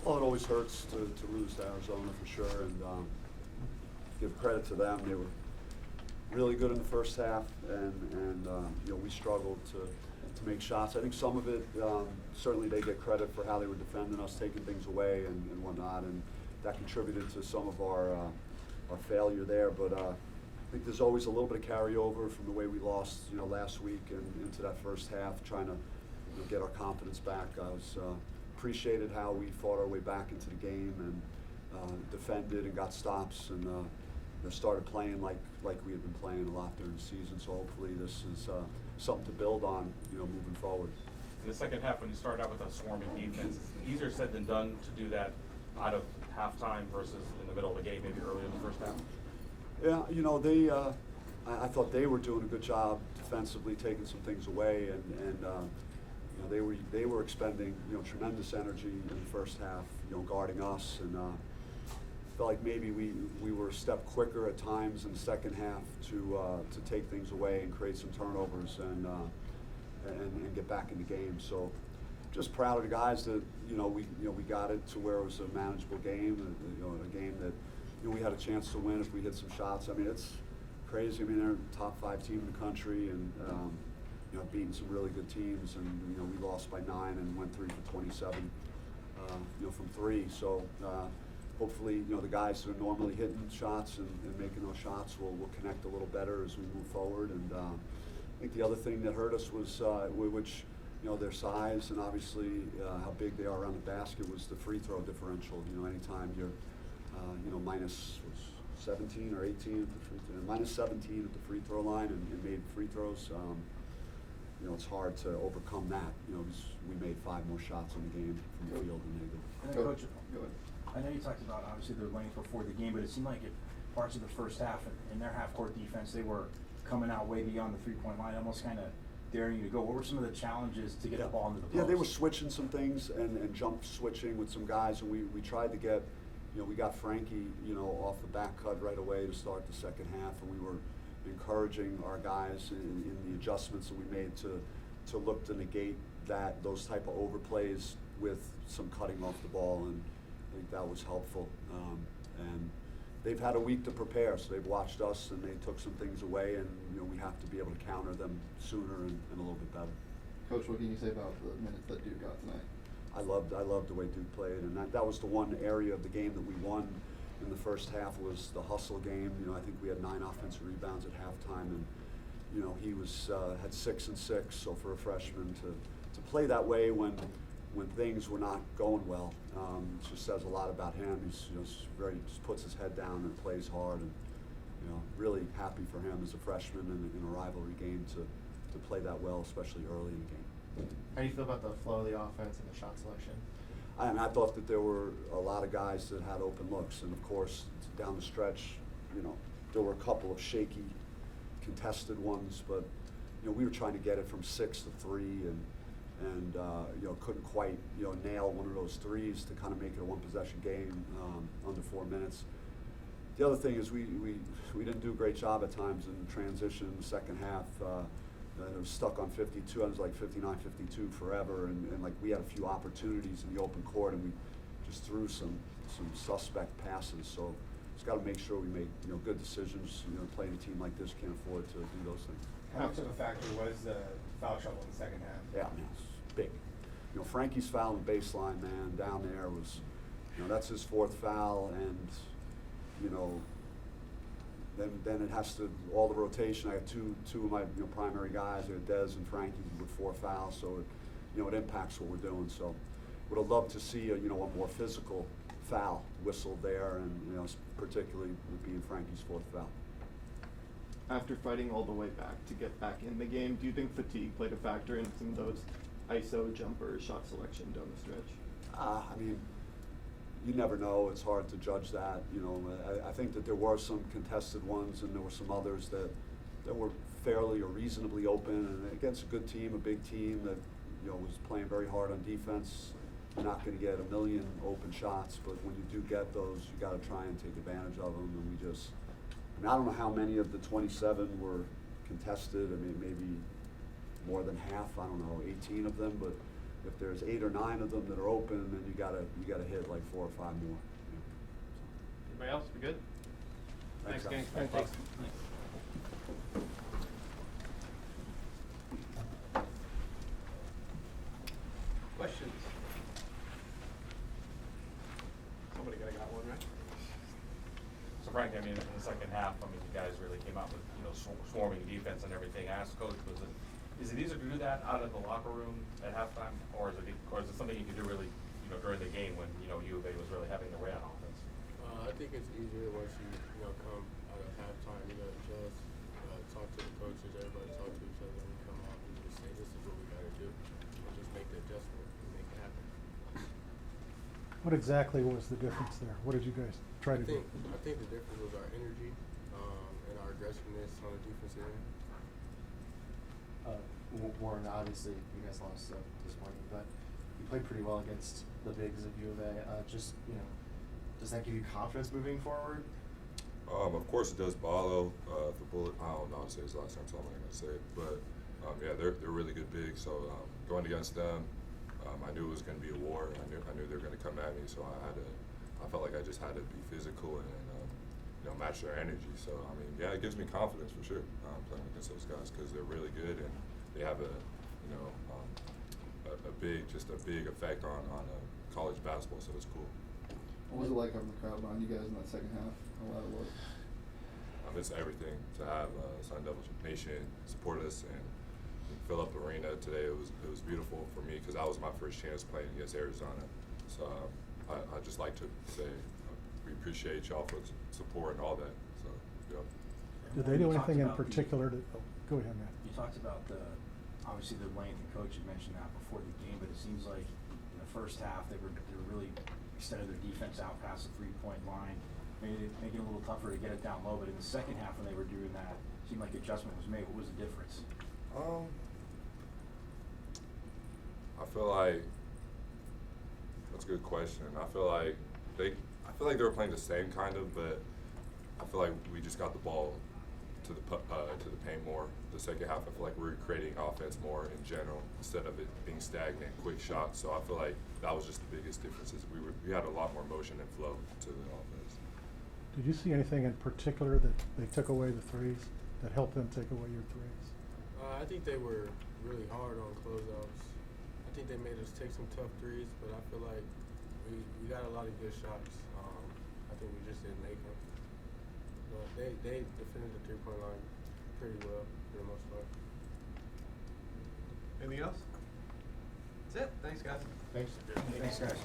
Well, it always hurts to lose to Arizona for sure, and give credit to them. They were really good in the first half, and we struggled to make shots. I think some of it, certainly they get credit for how they were defending us, taking things away and whatnot, and that contributed to some of our failure there. But I think there's always a little bit of carryover from the way we lost, last week and into that first half, trying to get our confidence back. I was appreciated how we fought our way back into the game and defended and got stops and started playing like we had been playing a lot during the season. So hopefully this is something to build on, moving forward. In the second half, when you start out with a swarming defense, it's easier said than done to do that out of halftime versus in the middle of the game, maybe early in the first half. Yeah, they. I thought they were doing a good job defensively, taking some things away, and they were expending tremendous energy in the first half, guarding us, and felt like maybe we were a step quicker at times in the second half to take things away and create some turnovers and get back in the game. So just proud of the guys that we got it to where it was a manageable game, a game that we had a chance to win if we hit some shots. I mean, it's crazy. I mean, they're the top 5 team in the country, and beating some really good teams, and we lost by 9 and went 3 for 27 from 3. So hopefully the guys that are normally hitting shots and making those shots will connect a little better as we move forward. And I think the other thing that hurt us was which their size and obviously how big they are around the basket was the free throw differential. Anytime you're minus 17 or 18 at the free throw, minus 17 at the free throw line and made free throws. It's hard to overcome that. We made 5 more shots in the game from the field than they did. And then Coach, I know you talked about obviously their length before the game, but it seemed like parts of the first half in their half-court defense, they were coming out way beyond the three-point line, almost kind of daring you to go. What were some of the challenges to get the ball into the post? Yeah, they were switching some things and jump switching with some guys, and we tried to get, we got Frankie, off the back cut right away to start the second half, and we were encouraging our guys in the adjustments that we made to look to negate those type of overplays with some cutting off the ball, and I think that was helpful. And they've had a week to prepare, so they've watched us and they took some things away, and we have to be able to counter them sooner and a little bit better. Coach, what can you say about the minutes that Duke got tonight? I loved the way Duke played, and that was the one area of the game that we won in the first half was the hustle game. I think we had 9 offensive rebounds at halftime, and he was had 6 and 6. So for a freshman to play that way when things were not going well, it just says a lot about him. He's just puts his head down and plays hard, and really happy for him as a freshman in a rivalry game to play that well, especially early in the game. How do you feel about the flow of the offense and the shot selection? I thought that there were a lot of guys that had open looks, and of course down the stretch, there were a couple of shaky, contested ones, but we were trying to get it from 6 to 3, and couldn't quite nail one of those threes to kind of make it a 1-possession game under 4 minutes. The other thing is we didn't do a great job at times in transition in the second half. It was stuck on 52. I was like 59, 52 forever, and like we had a few opportunities in the open court, and we just threw some suspect passes. So just got to make sure we make good decisions. Playing a team like this can't afford to do those things. How much of a factor was the foul trouble in the second half? Yeah, man, it's big. Frankie's foul in the baseline, man, down there was, that's his 4th foul, and then it has to, all the rotation. I got two of my primary guys. I got Dez and Frankie with 4 fouls, so it impacts what we're doing. So would have loved to see a more physical foul whistled there, and particularly with being Frankie's 4th foul. After fighting all the way back to get back in the game, do you think fatigue played a factor in some of those ISO jumpers, shot selection down the stretch? I mean, you never know. It's hard to judge that. I think that there were some contested ones, and there were some others that were fairly or reasonably open, and against a good team, a big team that was playing very hard on defense. You're not going to get a million open shots, but when you do get those, you got to try and take advantage of them. And I don't know how many of the 27 were contested. I mean, maybe more than half. I don't know, 18 of them, but if there's 8 or 9 of them that are open, then you gotta hit like 4 or 5 more. Anybody else? We good? Thanks, gang. Thanks. Thanks. Questions? Somebody got one, right? So Frank, I mean, in the second half, I mean, you guys really came out with, swarming defense and everything. I asked Coach, is it easier to do that out of the locker room at halftime, or is it something you can do really, during the game when, U of A was really having their way on offense? I think it's easier once you come out at halftime, adjust, talk to the coaches, everybody talk to each other, and come out and just say, this is what we gotta do, and just make the adjustment and make it happen. What exactly was the difference there? What did you guys try to do? I think the difference was our energy, and our aggressiveness on the defensive end. Warren, obviously you guys lost this morning, but you played pretty well against the bigs of U of A. Does that give you confidence moving forward? Of course it does. Ballo, the Bullet. I don't know how to say his last name, so I'm not gonna say it. But yeah, they're really good bigs. So going against them, I knew it was gonna be a war. I knew they were gonna come at me. So I felt like I just had to be physical and match their energy. So I mean, yeah, it gives me confidence for sure playing against those guys because they're really good and they have a big effect on college basketball. So it's cool. What was it like having the crowd behind you guys in that second half? How loud it was? It's everything to have Sun Devil Nation support us and fill up the arena today. It was beautiful for me because that was my first chance playing against Arizona. So I just like to say we appreciate y'all for the support and all that. So yeah. Did they do You talked anything in about particular to? Go ahead, Matt. You talked about obviously the length, and Coach had mentioned that before the game, but it seems like in the first half they were really extended their defense out past the 3-point line, made it a little tougher to get it down low. But in the second half when they were doing that, it seemed like adjustment was made. What was the difference? I feel like that's a good question. I feel like they were playing the same kind of, but I feel like we just got the ball to the paint more. The second half, I feel like we were creating offense more in general instead of it being stagnant, quick shots. So I feel like that was just the biggest difference. Is we had a lot more motion and flow to the offense. Did you see anything in particular that they took away the threes that helped them take away your threes? I think they were really hard on closeouts. I think they made us take some tough threes, but I feel like we got a lot of good shots. I think we just didn't make them. But they defended the 3-point line pretty well for the most part. Anything else? That's it. Thanks, guys. Thanks. Thanks, guys.